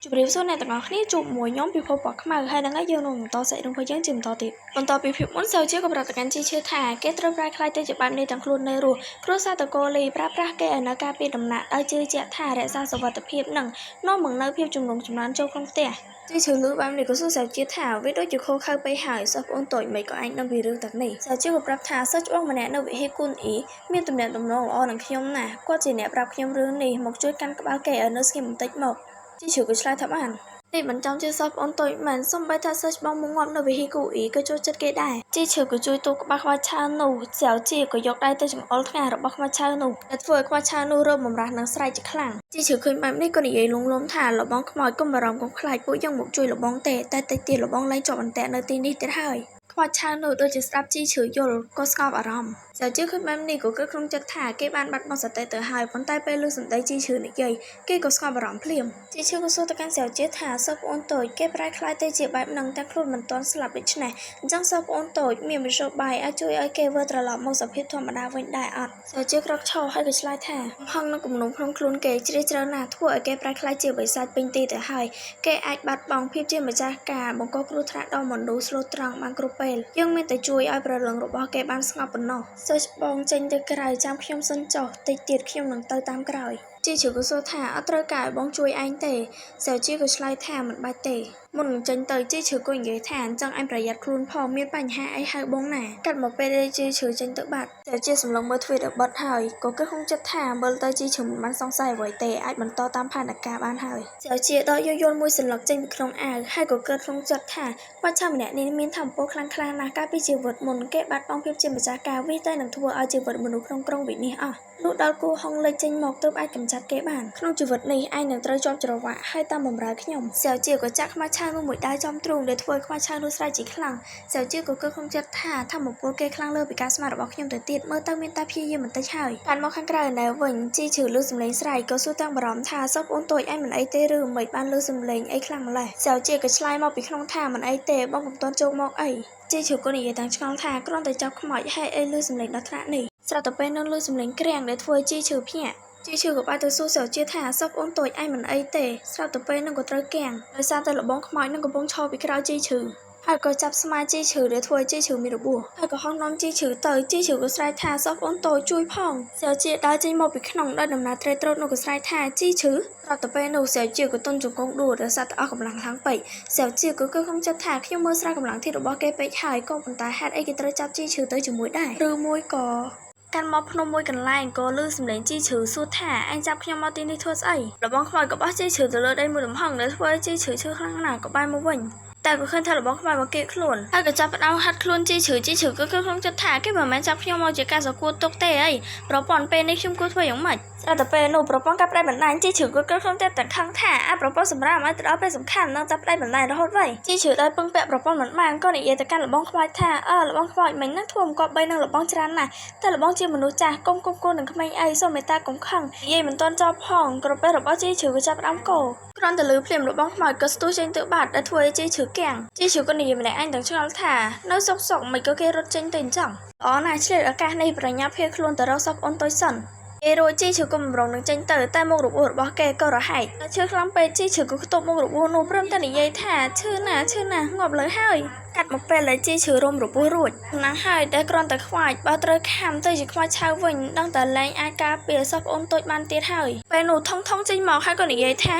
ជម្រាបសួរអ្នកទាំងអស់គ្នាជួបមួយខ្ញុំពិភពពណ៌ខ្មៅហើយនឹងយើងនឹងបន្តសេចក្ដីរបស់យើងជាបន្តទៀតបន្តពីភាពមុនសូវជាក៏ប្រតិកម្មជាឈឺថាគេត្រូវប្រែខ្លាយទៅជាបែបនេះទាំងខ្លួននៅរស់គ្រួសារតកូលីប្រើប្រាស់គេឲ្យនៅការពីដំណាក់ឲ្យជឿជាក់ថារក្សាសុវត្ថិភាពនិងនាំមកនៅភាពជំនុំជម្លាន់ចូលក្នុងផ្ទះជាឈឺលឺបែបនេះក៏សួរសូវជាថាវាដូចជាខូខើពេកហើយសិស្សប្អូនតូចមិនក៏អាចដឹងពីរឿងទាំងនេះសូវជាក៏ប្រាប់ថាសិស្សច្បងម្នាក់នៅវិហារគុណអ៊ីមានទំនាក់ទំនងល្អនឹងខ្ញុំណាស់គាត់ជាអ្នកប្រាប់ខ្ញុំរឿងនេះមកជួយកាន់ក្បាលគេឲ្យនៅស្ងៀមបន្តិចមកជាឈឺក៏ឆ្លើយថាបាននេះមិនចំជាសិស្សប្អូនតូចមិនសំបីថាសិស្សបងមកងាប់នៅវិហារគូអ៊ីក៏ចូលចិត្តគេដែរជីឈើក៏ជួយទូក្បាលខ្វាច់ឆៅនោះស្រាវជាក៏យកដៃទៅចង្អុលថ្ងាសរបស់ខ្វាច់ឆៅនោះដែលធ្វើឲ្យខ្វាច់ឆៅនោះរឹបបំរាស់នឹងស្រែកជាខ្លាំងជីឈើឃើញបែបនេះក៏និយាយលងលោមថាលបងខ្មោចកុំបារម្ភកុំខ្លាចពួកយើងមកជួយលបងទេតែតិចទៀតលបងលែងជាប់អន្ទាក់នៅទីនេះទៀតហើយខ្វាច់ឆៅនោះដូចជាស្ដាប់ជីឈើយល់ក៏ស្ងប់អារម្មណ៍ស្រាវជាឃើញបែបនេះក៏គិតក្នុងចិត្តថាគេបានបាត់បង់សតិទៅហើយប៉ុន្តែពេលឮសម្ដីជីឈើនិយាយគេក៏ស្ងប់អារម្មណ៍ភ្លាមជីឈើក៏សួរទៅកាន់ស្រាវជាថាសិស្សប្អូនតូចគេប្រែខ្លាយទៅជាបែបហ្នឹងតែខ្លួនមិនទាន់ស្លាប់ដូច្នេះអញ្ចឹងសិស្សប្អូនតូចមានមធ្យោបាយអាចជួយឲ្យគេវិលត្រឡប់មកសភាពធម្មតាវិញដែរអត់ស្រាវជាក្រោកឈរហើយក៏ឆ្លើយថាហងនឹងគំនុំក្នុងខ្លួនគេជ្រាលជ្រៅណាស់ធ្វើឲ្យគេប្រែខ្លាយជាបិសាចពេញទីទៅហើយគេអាចបាត់បង់ភាពជាម្ចាស់ការបង្កគ្រោះថ្នាក់ដល់មនុស្សស្លូតត្រង់បានគ្រប់ពេលយើងមានតែជួយឲ្យប្រលឹងរបស់គេបានស្ងប់ប៉ុណ្ណោះសិស្សបងចេញទៅក្រៅចាំខ្ញុំសិនចុះតិចទៀតខ្ញុំនឹងទៅតាមក្រោយជីឈឺក៏សួរថាអត់ត្រូវការឲ្យបងជួយឯងទេសាវជីក៏ឆ្លើយថាមិនបាច់ទេមុននឹងចេញទៅជីឈឺក៏និយាយថាអញ្ចឹងឯងប្រយ័ត្នខ្លួនផងមានបញ្ហាអីហៅបងណាកាត់មកពេលជីឈឺចេញទៅបាត់សាវជីសម្លឹងមើលទ្វារដល់បិទហើយក៏គិតក្នុងចិត្តថាមើលទៅជីឈឺមិនបានសង្ស័យអ្វីទេអាចបន្តតាមផែនការបានហើយសាវជីដកយកយល់មួយសន្លឹកចេញពីក្នុងអាវហើយក៏គិតក្នុងចិត្តថាបាច់ឆាម្នាក់នេះមានធម៌ពលខ្លាំងខ្លាណាស់កាលពីជីវិតមុនគេបាត់បង់ភាពជាម្ចាស់ការវាតែនឹងធ្វើឲ្យជីវិតមនុស្សក្នុងក្រុងវិនិច្ឆ័យអស់លុះដល់គូហុងលេចចេញមកទើបអាចកម្ចាត់គេបានក្នុងជីវិតនេះឯងនឹងត្រូវជាប់ច្រវាក់ហើយតាមបម្រើខ្ញុំសាវជាក៏ចាក់ខ្មាស់ឆៅនោះមួយដៃចំទ្រូងដែលធ្វើឲ្យខ្មាស់ឆៅនោះស្រែកជាខ្លាំងសាវជាក៏គិតក្នុងចិត្តថាធម្មពលគេខ្លាំងលើពីការស្មានរបស់ខ្ញុំទៅទៀតមើលទៅមានតែព្យាយាមបន្តិចហើយបានមកខាងក្រៅណែវិញជីឈឺលឺសំឡេងស្រែកក៏សួរទាំងបារម្ភថាសិស្សប្អូនតូចឯងមិនអីទេឬមិនបានលឺសំឡេងអីខ្លាំងម្ល៉េះសាវជាក៏ឆ្លើយមកពីក្នុងថាមិនអីទេបងពុំទាន់ចូលមកអីជីឈឺក៏និយាយទាំងឆ្ងល់ថាគ្រាន់តែចាប់ខ្មោចហេតុអីលឺសំឡេងដល់ថ្នាក់នេះស្រាប់តែពេលនឹងលឺសំឡេងក្រាំងដែលធ្វើឲ្យជីឈឺភ្ញាក់ជីឈឺក៏បែរទៅសួរសាវជាថាសិស្សប្អូនតូចឯងមិនអីទេស្រាប់តែពេលនឹងក៏ត្រូវគាំងដោយសារតែលបងខ្មោចនឹងកំពុងឈរពីក្រោយជីឈឺហើយក៏ចាប់ស្មាជីឈឺដែលធ្វើឲ្យជីឈឺមានរបួសហើយក៏ហោះនាំជីឈឺទៅជីឈឺក៏ស្រែកថាសិស្សប្អូនតូចជួយផងសាវជាដើរចេញមកពីក្នុងដោយដំណើរត្រេកត្រោតនោះក៏ស្រែកថាជីឈឺស្រាប់តែពេលនោះសាវជាក៏ទន់ជង្គង់ដួលដោយសារតែអស់កម្លាំងខ្លាំងពេកសាវជាក៏គិតក្នុងចិត្តថាខ្ញុំមើលស្រាវកម្លាំងធាតុរបស់គេពេកហើយក៏ប៉ុន្តែហេតុអីគេត្រូវចាប់ជីឈឺទៅជាមួយដែរឬមួយក៏កាន់មកភ្នំមួយកន្លែងក៏លឺសំឡេងជីឈឺសួរថាអញចាប់ខ្ញុំមកទីនេះធ្វើស្អីលបងខ្មោចក៏បោះជីឈឺទៅលើដីមួយលំហឹងដែលធ្វើឲ្យជីឈឺឈឺខ្លាំងណាស់ក៏បែរមកវិញតែក៏ឃើញថាលបងខ្មោចមកគៀកខ្លួនហើយក៏ចាប់ផ្ដើមហាត់ខ្លួនជីឈឺក៏គិតក្នុងចិត្តថាគេមិនមែនចាប់ខ្ញុំមកជាការសង្កួតទុកទេអីប្រព័ន្ធពេលនេះខ្ញុំគួរធ្វើយ៉ាងម៉េចស្រាប់តែពេលនោះប្រព័ន្ធកាប់ផ្ដាច់បណ្ដាញជីឈឺក៏គិតក្នុងចិត្តតែខឹងថាប្រព័ន្ធសម្រាប់ឲ្យទៅដល់ពេលសំខាន់នៅតែផ្ដាច់បណ្ដាញរហូតវៃជីឈឺដោយពឹងពាក់ប្រព័ន្ធមិនបានក៏និយាយទៅកាន់លបងខ្មោចថាលបងខ្មោចមិញហ្នឹងធ្វើអង្គបីនឹងលបងច្រើនណាស់តែលបងជាមនុស្សចាស់កុំគួននឹងក្មេងអីសូមមេត្តាកុំខឹងនិយាយមិនទាន់ចប់ផងក្រពះរបស់ជីឈឺក៏ចាប់ផ្ដើមកោគ្រាន់តែលឺភ្លាមលបងខ្មោចក៏ស្ទុះចេញទៅបាត់ដែលធ្វើឲ្យជីឈឺគាំងជីឈឺក៏និយាយម្នាក់ឯងទាំងឆ្ងល់ថានៅសុកមិនក៏គេរត់ចេញទៅអញ្ចឹងល្អណាស់ឆ្លៀតឱកាសនេះប្រញាប់ភៀសខ្លួនទៅរកសពអូនតូចសិនគេរួចជីឈឺក៏បំរុងនឹងចេញទៅតែមុខរបួសរបស់គេក៏រហែកឈឺខ្លាំងពេកជីឈឺក៏ខ្ទប់មុខរបួសនោះព្រមតែនិយាយថាឈឺណាស់ងាប់លើហើយកាត់មកពេលដែលជីឈឺរំរបួសរួចណាស់ហើយតែគ្រាន់តែខ្វាចបើត្រូវខាំទៅជាខ្វាច់ឆៅវិញដឹងតែលែងអាចការពារសពអូនតូចបានទៀតហើយពេលនោះថងចេញមកហើយក៏និយាយថា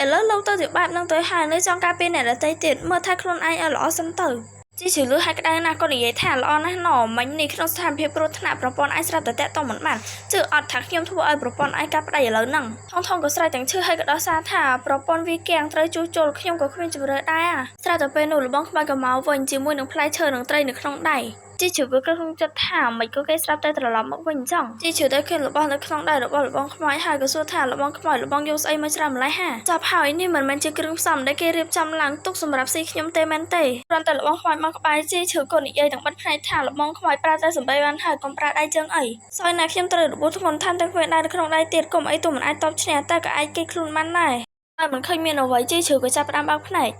ឥឡូវលោកទៅជាបែបហ្នឹងទៅហើយនៅចង់ការពារអ្នកដទៃទៀតមើលថាខ្លួនឯងឲ្យល្អសិនទៅជីឈឺលឺហើយក្តៅណាស់ក៏និយាយថាល្អណាស់ណមិញនេះក្នុងស្ថានភាពគ្រោះថ្នាក់ប្រព័ន្ធឯងស្រាប់តែតាក់ទងមិនបានជឿអត់ថាខ្ញុំធ្វើឲ្យប្រព័ន្ធឯងកាត់ផ្ដាច់ឥឡូវហ្នឹងថងក៏ស្រែកទាំងឈឺហើយក៏ដោះសារថាប្រព័ន្ធវាគាំងត្រូវជួសជុលខ្ញុំក៏គ្មានជម្រើសដែរស្រាប់តែពេលនោះលបងខ្មៅក៏មកវិញជាមួយនឹងផ្លែឈើនិងត្រីនៅក្នុងដៃជីឈឺក៏ក្នុងចិត្តថាមិនក៏គេស្រាប់តែត្រឡប់មកវិញអញ្ចឹងជីឈឺទៅឃើញរបស់នៅក្នុងដៃរបស់លបងខ្មៅហើយក៏សួរថាលបងខ្មៅលបងយកស្អីមកច្រាំម្ល៉េះហាចាប់ហើយនេះមិនមែនជាគ្រឿងផ្សំដែលគេរៀបចំឡើងទុកសម្រាប់ស៊ីខ្ញុំទេមែនទេគ្រាន់តែលបងខ្មៅមកក្បែរជីឈឺក៏និយាយទាំងបិទភ្នែកថាលបងខ្មៅប្រើតែសម្ដីបានហើយកុំប្រើដៃជើងអីសោយណាខ្ញុំត្រូវរបួសធ្ងន់ថែមទាំងគ្មានដៃនៅក្នុងដៃទៀតកុំអីទូមិនអាចតបឈ្នះតែក៏អាចគេខ្លួនបានដែរហើយមិនឃើញមានអ្វីជីឈឺក៏ចាប់ផ្ដើមបើកភ្នែក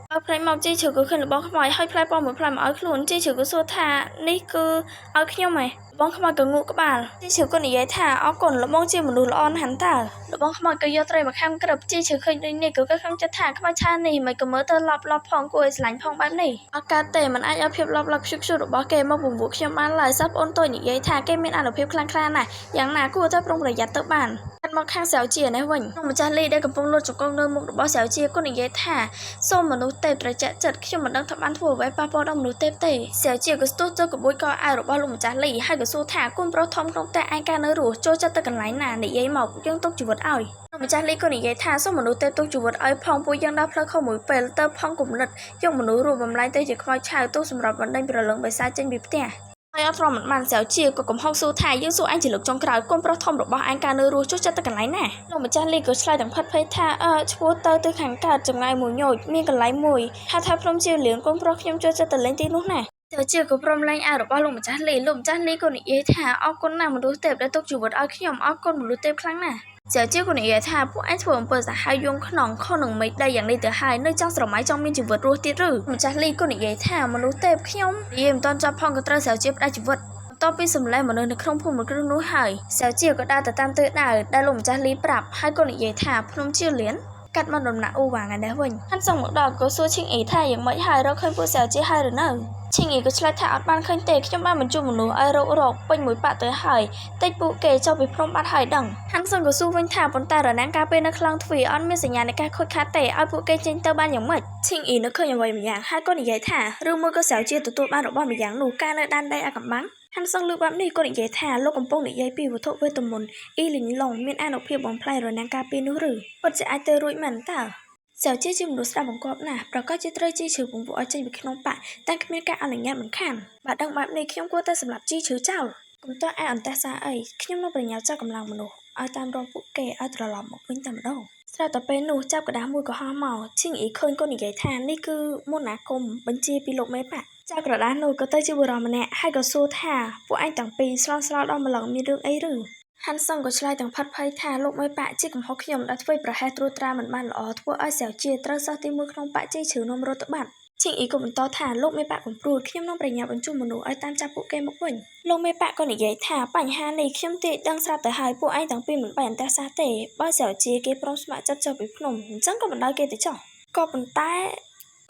មកជីឈឺក៏ឃើញលបងខ្មៅហើយផ្លែពណ៌មួយផ្លែមកឲ្យខ្លួនជីឈឺក៏សួរថានេះគឺឲ្យខ្ញុំហ៎ បងខ្មៅក៏ងក់ក្បាលជីឈឺក៏និយាយថាអរគុណលោកបងជាមនុស្សល្អណាស់តើលោកបងខ្មៅក៏យកត្រីមកខាំក្រឹបជីឈឺឃើញដូចនេះក៏ខំចិត្តថាខ្មៅឆានេះមិនក៏មើលទៅឡប់ផងគួរឲ្យស្រឡាញ់ផងបែបនេះអត់កើតទេមិនអាចឲ្យភាពឡប់ខ្ជុកខ្ជុករបស់គេមកបង្វក់ខ្ញុំបានឡើយសោះប្អូនតូចនិយាយថាគេមានអានុភាពខ្លាំងក្លាណាស់យ៉ាងណាគួរតែប្រុងប្រយ័ត្នទៅបានមកខាងសៅជានេះវិញលោកម្ចាស់លីដែលកំពុងលូតចង្កូតនៅមុខរបស់សៅជាក៏និយាយថាសូមមនុស្សទេពត្រជាក់ចិត្តខ្ញុំមិនដឹងថាបានធ្វើអ្វីប៉ះពាល់ដល់មនុស្សទេពទេសៅជាក៏ស្ទុះទៅក្បួយកអាវរបស់លោកម្ចាស់លីហើយក៏សួរថាគុំប្រុសធំក្នុងតែឯកានៅរស់ចូលចិត្តទៅកន្លែងណានិយាយមកយើងទុកជីវិតឲ្យលោកម្ចាស់លីក៏និយាយថាសូមមនុស្សទេពទុកជីវិតឲ្យផងពួកយើងដើរផ្លូវខុសមួយពេលទៅផងគំនិតយកមនុស្សរស់បំលែងទៅជាខ្មោចឆៅទោះសម្រាប់បណ្ដេញប្រលឹងបិសាចចេញពីផ្ទះហើយអត់ទ្រាំមិនបានសៅជាក៏កំហុសសួរថាយើងសួរអញជាលើកចុងក្រោយគុំប្រុសធំរបស់អញកាលនៅរស់ចូលចិត្តទៅកន្លែងណាលោកម្ចាស់លីក៏ឆ្លើយទាំងផិតភ័យថាឈ្មោះទៅខាងកើតចម្ងាយមួយញោចមានកន្លែងមួយហៅថាភ្នំជាលៀនគុំប្រុសខ្ញុំចូលចិត្តទៅលេងទីនោះណាសៅជាក៏ព្រមលែងអាវរបស់លោកម្ចាស់លីលោកម្ចាស់លីក៏និយាយថាអរគុណណាស់មនុស្សទេពដែលទុកជីវិតឲ្យខ្ញុំអរគុណមនុស្សទេពខ្លាំងណាស់សៅជាក៏និយាយថាពួកអញធ្វើអំពើសាហាវយំខ្នងខុសនឹងមេដីយ៉ាងនេះទៅហើយនៅចង់ស្រមៃចង់មានជីវិតរស់ទៀតឬម្ចាស់លីក៏និយាយថាមនុស្សទេពខ្ញុំនិយាយមិនទាន់ចប់ផងក៏ត្រូវសៅជាផ្ដាច់ជីវិតតពីសម្លេងមនុស្សនៅក្នុងភូមិគ្រឹះនោះហើយសៅជាក៏ដើរទៅតាមទិសដៅដែលលោកម្ចាស់លីប្រាប់ហើយក៏និយាយថាភ្នំជាលៀនកាត់មកដំណាក់អ៊ូវ៉ាងឯនេះវិញហាន់សងមកដល់ក៏សួរឈីងអ៊ីថាយ៉ាងម៉េចហើយរកឃើញពួកសៅជាហើយឬនៅឈីងអ៊ីក៏ឆ្លើយថាអត់បានឃើញទេខ្ញុំបានបញ្ជូនមនុស្សឲ្យរកពេញមួយប៉ាក់ទៅហើយតិចពួកគេចុះពីព្រំបាត់ហើយដឹងហាន់សងក៏សួរវិញថាប៉ុន្តែរណាំងការពេលនៅខ្លោងទ្វារអត់មានសញ្ញានៃការខូចខាតទេឲ្យពួកគេចេញទៅបានយ៉ាងម៉េចឈីងអ៊ីនឹកឃើញអ្វីម្យ៉ាងហើយក៏និយាយថាឬមួយក៏សៅជាទទួលបានរបស់ម្យ៉ាងនោះកាលនៅដែនដីអាកំបាំងហាន់សងលើកបែបនេះក៏និយាយថាលោកកំពុងនិយាយពីវត្ថុវេទមន្តអ៊ីលីងឡុងមានអានុភាពបំផ្លាញរណាំងការពេលនោះឬពិតជាអាចទៅរួចមែនតើសៅជាមនុស្សស្ដាប់បង្គាប់ណាស់ប្រកាសជាត្រូវជីឈឺពង្វក់ឲ្យចេញពីក្នុងប៉ាក់តែគ្មានការអនុញ្ញាតមិនខានបើដឹងបែបនេះខ្ញុំគួរតែសម្លាប់ជីឈឺចោលកុំតើឯអន្តេសារអីខ្ញុំនឹងប្រញាប់ចាត់កម្លាំងមនុស្សឲ្យតាមរកពួកគេឲ្យត្រឡប់មកវិញតែម្ដងស្រាប់តែពេលនោះចាប់กระดาษមួយក៏ហោះមកឈីងអ៊ីឃើញក៏និយាយថានេះគឺមន្តអាគមបញ្ជាពីលោកមេប៉ាក់ចាប់กระดาษនោះក៏ទៅជាបុរសម្នាក់ហើយក៏សួរថាពួកឯងទាំងពីរស្លន់ដល់ម្លឹងមានរឿងអីឬហាន់សងក៏ឆ្លើយទាំងផាត់ភ័យថាលោកមេប៉ាក់ជាកំហុសខ្ញុំដែលធ្វើប្រហែសត្រួតត្រាមិនបានល្អធ្វើឲ្យសៅជាត្រូវសោះទីមួយក្នុងប៉ាក់ជ័យជ្រៅនំរត់ទៅបាត់ឈីងអ៊ីក៏បន្តថាលោកមេប៉ាក់កំព្រួតខ្ញុំនឹងប្រញាប់បញ្ជូនមនុស្សឲ្យតាមចាប់ពួកគេមកវិញលោកមេប៉ាក់ក៏និយាយថាបញ្ហានេះខ្ញុំទាយដឹងស្រាប់ទៅហើយពួកឯងទាំងពីរមិនបែរអន្តរសាសទេបើសៅជាគេព្រមស្ម័គ្រចិត្តចុះពីភ្នំអញ្ចឹងក៏បណ្ដោយគេទៅចុះក៏ប៉ុន្តែ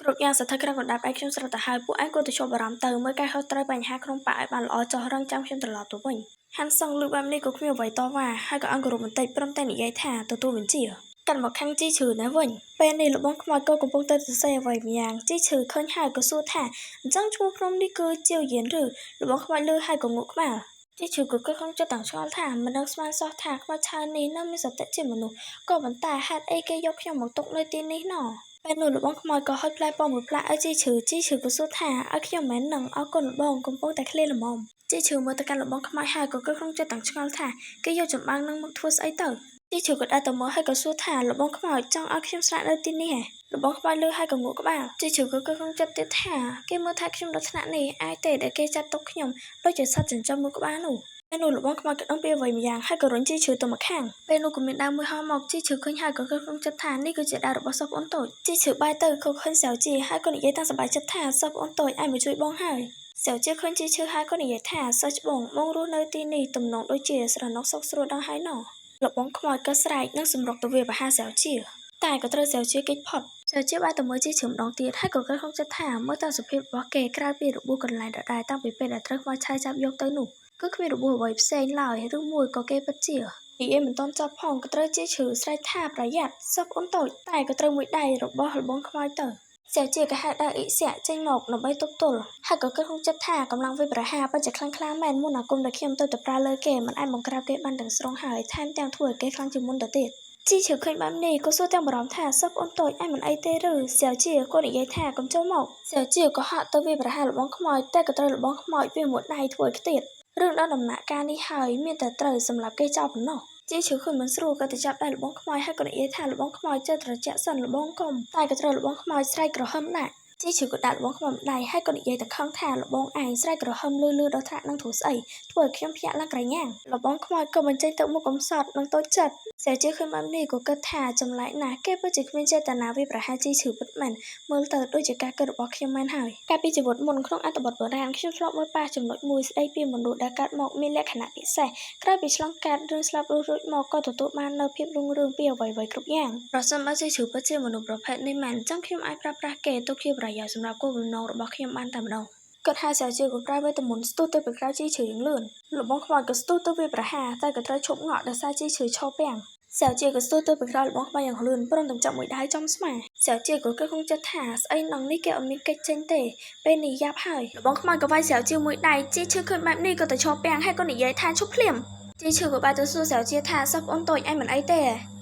គ្រប់យ៉ាងស្ថិតក្រោមកណ្ដាប់ឯខ្ញុំស្រាប់ទៅហើយពួកឯងគួរតែជាប់អារម្មណ៍ទៅមើលការខុសត្រូវបញ្ហាក្នុងប៉ាក់ឲ្យបានល្អចុះរងចាំខ្ញុំត្រឡប់ទៅវិញហាន់សងលើកបែបនេះក៏គ្មានអ្វីតវ៉ាហើយក៏អង្គរបន្តិចព្រមតែនិយាយថាទទួលបញ្ជាកាន់មកខាងជីឈឺណាវិញពេលនេះលោកបងខ្មោចក៏កំពុងតែសរសេរអ្វីម្យ៉ាងជីឈឺឃើញហើយក៏សួរថាអញ្ចឹងឈ្មោះក្រុមនេះគឺជាយៀនឬលោកបងខ្មោចលើហើយក៏ងក់ក្បាលជីឈឺក៏ខំចិត្តទាំងឆ្ងល់ថាមិនដឹងស្មានសោះថាខ្មោចឆៅនេះនៅមានសតិជាមនុស្សក៏ប៉ុន្តែហេតុអីគេយកខ្ញុំមកទុកនៅទីនេះណោះពេលនោះលោកបងខ្មោចក៏ហុចផ្លែប៉ោមមួយផ្លាក់ឲ្យជីឈឺក៏សួរថាឲ្យខ្ញុំមិននឹងអរគុណលោកបងកំពុងតែឃ្លានល្មមជីឈឺមើលទៅកាន់លោកបងខ្មោចហើយក៏ក្នុងចិត្តទាំងឆ្ងល់ថាគេយកចម្បាំងនឹងមកធ្វើស្អីទៅជីឈឺក៏ដើរទៅមើលហើយក៏សួរថាលោកបងខ្មោចចង់ឲ្យខ្ញុំស្នាក់នៅទីនេះហ៎លោកបងខ្មោចលើហើយក៏ងក់ក្បាលជីឈឺក៏ក្នុងចិត្តទៀតថាគេមើលថាខ្ញុំដល់ថ្នាក់នេះអាចទេដែលគេចាត់ទុកខ្ញុំដូចជាសត្វចិញ្ចឹមមួយក្បាលនោះពេលនោះលោកបងខ្មោចក៏ដឹងពីអ្វីម្យ៉ាងហើយក៏រុញជីឈឺទៅមកខាងពេលនោះក៏មានដើមមួយហោះមកជីឈឺឃើញហើយក៏ក្នុងចិត្តថានេះគឺជាដើមរបស់សិស្សប្អូនតូចជីឈឺបាយទៅក៏ឃើញសៅជាហើយក៏និយាយតាមសប្បាយចិត្តថាសិស្សប្អូនតូចអាចមកជួយបងហើយសៅជាឃើញជីឈឺហើយក៏និយាយថាសិស្សច្បងមករស់នៅទីនេះទំនងដូចជាស្រណុកសុខស្រួលដល់ហើយណោះលោកបងខ្មោចក៏ស្រែកនិងសម្រុកទៅវាបហាសៅជាតែក៏ត្រូវសៅជាគេចផុតសៅជាបាយទៅមើលជីឈឺម្ដងទៀតហើយក៏ក្នុងចិត្តថាមើលទៅសភាពរបស់គេក្រៅពីរបួសកន្លែងដដែលតាំងពីពេលដែលត្រូវខ្មោចឆៅចាប់យកទៅនោះគឺគ្មានរបួសអ្វីផ្សេងឡើយឬមួយក៏គេពិតជានិយាយមិនទាន់ចប់ផងក៏ត្រូវជាឈឺស្រែកថាប្រយ័ត្នសិស្សប្អូនតូចតែក៏ត្រូវមួយដៃរបស់លបងខ្មោចទៅសៅជាក៏ហៅដើរអ៊ីសាក់ចេញមកដើម្បីទប់ទល់ហើយក៏ក្នុងចិត្តថាកម្លាំងវិប្រហាពិតជាខ្លាំងក្លាមែនមុនអាគមដែលខ្ញុំទៅប្រើលើគេមិនអាចបង្ក្រាបគេបានទាំងស្រុងហើយថែមទាំងធ្វើឲ្យគេខ្លាំងជាងមុនទៅទៀតជីឈឺឃើញបែបនេះក៏សួរទាំងបារម្ភថាសិស្សប្អូនតូចឯងមិនអីទេឬសៅជាក៏និយាយថាកុំចូលមកសៅជាក៏ហាក់ទៅវាប្រហាលបងខ្មោចតែក៏ត្រូវលបងខ្មោចវាមួយដៃធ្វើឲ្យខ្ទៀតរឿងដល់ដំណាក់កាលនេះហើយមានតែត្រូវសម្រាប់គេចោលប៉ុណ្ណោះជីឈឺឃើញមិនស្រួលក៏ទៅចាប់ដៃលបងខ្មោចហើយក៏និយាយថាលបងខ្មោចចេះត្រជាក់សិនលបងកុំតែក៏ត្រូវលបងខ្មោចស្រែកក្រហមដាក់ ជីឈឺក៏ដាក់លបងខ្ញុំដៃហើយក៏និយាយតែខឹងថាលបងឯងស្រែកក្រហមលឺដល់ថ្នាក់នឹងធូរស្អីធ្វើឲ្យខ្ញុំភ្ញាក់ឡើងក្រញ៉ាំងលបងខ្មោចក៏បញ្ចេញទឹកមុខកំសត់នឹងតូចចិត្តស្រាជាឃើញបែបនេះក៏គិតថាចម្លែកណាស់គេពិតជាគ្មានចេតនាវាប្រហារជីឈឺពិតមែនមើលទៅដូចជាការគិតរបស់ខ្ញុំមែនហើយកាលពីជីវិតមុនក្នុងអត្ថបទបុរាណខ្ញុំធ្លាប់មើលប៉ះចំណុចមួយស្ដីពីមនុស្សដែលកើតមកមានលក្ខណៈពិសេសក្រោយពីឆ្លងកាត់រឿងស្លាប់រួចមកក៏ទទួលបាននូវភាពរុងរឿងពីអ្វីៗគ្រប់យ៉ាងប្រសិនបើជីឈឺពិតជាមនុស្សប្រភេទនេះមែនចឹងខ្ញុំអាចប្រើប្រាស់គេទុកជាប្រយោជន៍សម្រាប់គោលបំណងរបស់ខ្ញុំបានតែម្ដងគាត់ហៅសាជាក៏ប្រើវេទមន្តស្ទុះទៅពីក្រៅជីឈឺយ៉ាងលឿនលបងខ្មោចក៏ស្ទុះទៅវាប្រហារតែក៏ត្រូវឈប់ងក់ដោយសារជីឈឺឈរពាំងសាជាក៏ស្ទុះទៅពីក្រៅលបងខ្មោចយ៉ាងលឿនព្រមទាំងចាប់មួយដៃចំស្មាសាជាក៏គិតក្នុងចិត្តថាស្អីនឹងនេះគេអត់មានកិច្ចចេញទេពេលនេះយ៉ាប់ហើយលបងខ្មោចក៏វាយសាជាមួយដៃជីឈឺឃើញបែបនេះក៏ទៅឈរពាំងហើយក៏និយាយថាឈប់ភ្លាមជីឈឺក៏បានទៅសួរសាជាថាសោះអូនតូចឯងមិនអីទេ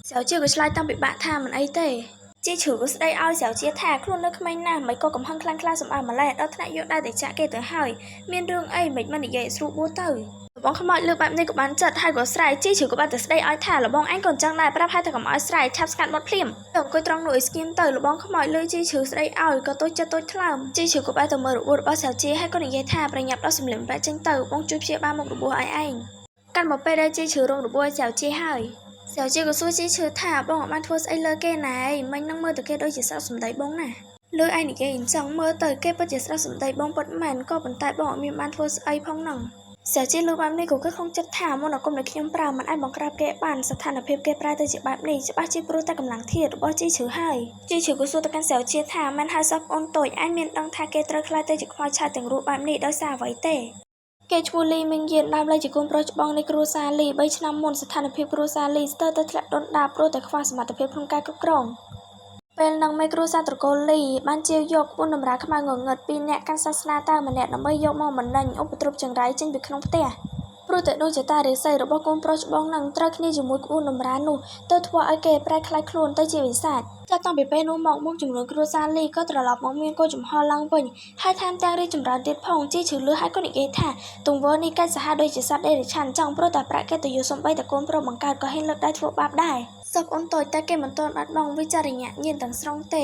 សាជាក៏ឆ្លើយតាំងពិបាកថាមិនអីទេជីឈឺក៏ស្ដីឲ្យសាជាថាខ្លួននៅក្មេងណាស់មិនក៏កំហឹងខ្លាំងក្លាសម្អើម្លេះដល់ថ្នាក់យកដៃទៅចាក់គេទៅហើយមានរឿងអីមិននិយាយស្រួលបួសទៅលបងខ្មោចលើកបែបនេះក៏បានចិត្តហើយក៏ស្រែកជីឈឺក៏បានទៅស្ដីឲ្យថាលបងឯងក៏អញ្ចឹងដែរប្រាប់ឲ្យតែកុំឲ្យស្រែកឆាប់ស្កាត់បត់ភ្លាមទៅអង្គុយត្រង់នោះឲ្យស្ងៀមទៅលបងខ្មោចលើជីឈឺស្ដីឲ្យក៏តូចចិត្តតូចថ្លើមជីឈឺក៏បានទៅមើលរបួសរបស់សាជាហើយក៏និយាយថាប្រញាប់ដល់សម្លៀកបំពាក់ចេញទៅបងជួយព្យាបាលមុខរបួសឲ្យឯងកាន់មកពេលដែលជីឈឺរងរបួសឲ្យសាជាហើយសាជាក៏សួរជីឈឺថាបងអត់បានធ្វើស្អីលើគេណាឯងមិញនឹងមើលទៅគេដូចជាស្រស់សម្ដីបងណាលើឯងនិយាយអញ្ចឹងមើលទៅគេពិតជាស្រស់សម្ដីបងពិតមែនក៏ប៉ុន្តែបងអត់មានបានធ្វើស្អីផងហ្នឹងសាជាលើបែបនេះក៏គិតក្នុងចិត្តថាមន្តអាគមដែលខ្ញុំប្រើមិនអាចបង្ក្រាបគេបានស្ថានភាពគេប្រែទៅជាបែបនេះច្បាស់ជាព្រោះតែកម្លាំងធាតុរបស់ជីឈឺហើយជីឈឺក៏សួរទៅកាន់សាជាថាមិនហើយសោះអូនតូចឯងមានដឹងថាគេត្រូវខ្លាចទៅជាខ្មោចឆៅទាំងរូបបែបនេះដោយសារអ្វីទេគេឈ្មោះលីមីងយៀនដើមឡើយជាកូនប្រុសច្បងនៃគ្រួសារលី3ឆ្នាំមុនស្ថានភាពគ្រួសារលីស្ទើរតែធ្លាក់ដុនដាបព្រោះតែខ្វះសមត្ថភាពក្នុងការគ្រប់គ្រងពេលនឹងមេគ្រួសារត្រកូលលីបានជាយកក្បួនតម្រាខ្មៅងងឹតពីអ្នកកាន់សាសនាតែម្នាក់ដើម្បីយកមកបណ្ដេញឧបទ្រពចង្រៃចេញពីក្នុងផ្ទះព្រោះតែដូចជាតារាសីរបស់កូនប្រុសច្បងនឹងត្រូវគ្នាជាមួយក្បួនតម្រានោះទៅធ្វើឲ្យគេប្រែក្លាយខ្លួនទៅជាវិសាចចាប់តាំងពីពេលនោះមកចំនួនគ្រួសារលីក៏ត្រឡប់មកមានកូនចំហឡើងវិញហើយថែមទាំងរីកចម្រើនទៀតផងជីឈឺលឺហើយក៏និយាយថាទង្វើនេះកាច់សាហាវដូចជាសត្វដេរឆានចង់ព្រោះតែប្រាក់កិត្តិយសសំបីតែកូនប្រុសបង្កើតក៏ហ៊ានលើកដៃធ្វើបាបដែរសពអូនតូចតែគេមិនទាន់បាត់បង់វិចារញ្ញញ្ញាណទាំងស្រុងទេ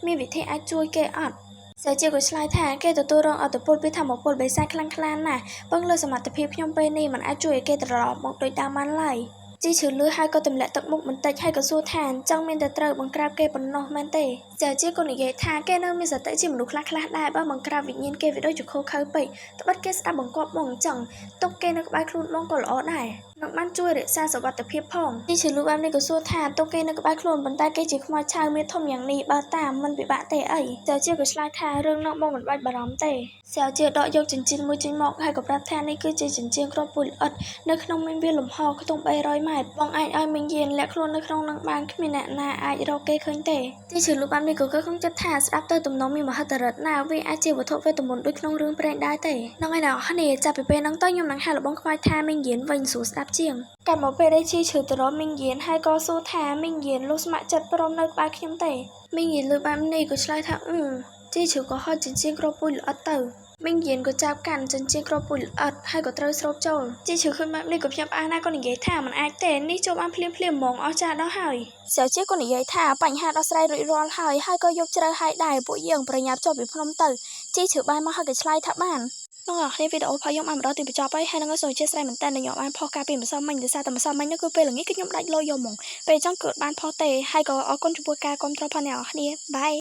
មានវិធីអាចជួយគេអត់សាជាក៏ឆ្លើយថាគេទទួលរងអត្តពលពីធម្មពលបិសាចខ្លាំងក្លាណាស់ពឹងលើសមត្ថភាពខ្ញុំពេលនេះមិនអាចជួយឲ្យគេត្រឡប់មកដូចដើមបានឡើយជីឈឺលឺហើយក៏ទម្លាក់ទឹកមុខបន្តិចហើយក៏សួរថាអញ្ចឹងមានតែត្រូវបង្ក្រាបគេប៉ុណ្ណោះមែនទេសាជាក៏និយាយថាគេនៅមានសតិជាមនុស្សខ្លះដែរបើបង្ក្រាបវិញ្ញាណគេវាដូចជាខូខើពេកត្បិតគេស្ដាប់បង្គាប់មកអញ្ចឹងទុកគេនៅក្បែរខ្លួនបងក៏ល្អដែរនឹងបានជួយរក្សាសុវត្ថិភាពផងជីឈឺលឺបែបនេះក៏សួរថាទុកគេនៅក្បែរខ្លួនប៉ុន្តែគេជាខ្មោចឆៅមានធំយ៉ាងនេះបើតាមមិនពិបាកទេអីសាជាក៏ឆ្លើយថារឿងនោះបងមិនបាច់បារម្ភទេសាជាដកយកចិញ្ចៀនមួយចេញមកហើយក៏ប្រាប់ថានេះគឺជាចិញ្ចៀនគ្រាប់ពូជល្អិតនៅក្នុងមានវាលំហខ្ទង់300ម៉ែត្របងអាចឲ្យមីងយានលាក់ខ្លួននៅក្នុងនឹងបានគ្មានអ្នកណាអាចរកគេឃើញទេជីឈឺលឺបែបនេះក៏គិតក្នុងចិត្តថាស្ដាប់ទៅទំនងមានមហិទ្ធិឫទ្ធិណាវាអាចជាវត្ថុវេទមន្តដូចក្នុងរឿងព្រេងដែរទេនឹងឯអ្នកគ្នាចាប់ពីពេលហ្នឹងទៅខ្ញុំនឹងហៅលបងខ្វាយថាមីងយានវិញស្រួលស្ដាប់ជាងកាត់មកពេលដែលជីឈឺទៅរកមីងយានហើយក៏សួរថាមីងយានលោកស្ម័គ្រចិត្តព្រមនៅក្បែរខ្ញុំទេមីងយានលើបែបនេះក៏ឆ្លើយថាជីឈឺក៏ហត់ចិញ្ចៀនគ្រាប់ពូជល្អិតទៅមីងយានក៏ចាប់កាន់ចិញ្ចៀនគ្រាប់ពូជល្អិតហើយក៏ត្រូវស្រូបចូលជីឈឺឃើញបែបនេះក៏ភ្ញាក់ផ្អើលណាស់ក៏និយាយថាមិនអាចទេនេះចូលបានភ្លាមហ្មងអស់ចាស់ដល់ហើយសាជាក៏និយាយថាបញ្ហាដោះស្រាយរួចរាល់ហើយក៏យកជ្រៅហើយដែរពួកយើងប្រញាប់ចុះពីភ្នំទៅជីឈឺបានមកហើយក៏ឆ្លើយថាបានបងអរគ្នាវីដេអូរបស់ខ្ញុំបានមកដល់ទីបញ្ចប់ហើយនឹងសូមអធិស្ឋានមែនតើខ្ញុំបានផុសការពីម្សិលមិញដោយសារតែម្សិលមិញនោះគឺពេលល្ងាចគឺខ្ញុំដាច់លុយយកហ្មងពេលអញ្ចឹងគឺបានផុសទេហើយក៏អរគុណចំពោះការគាំទ្រផងអ្នកនរគ្នាបាយ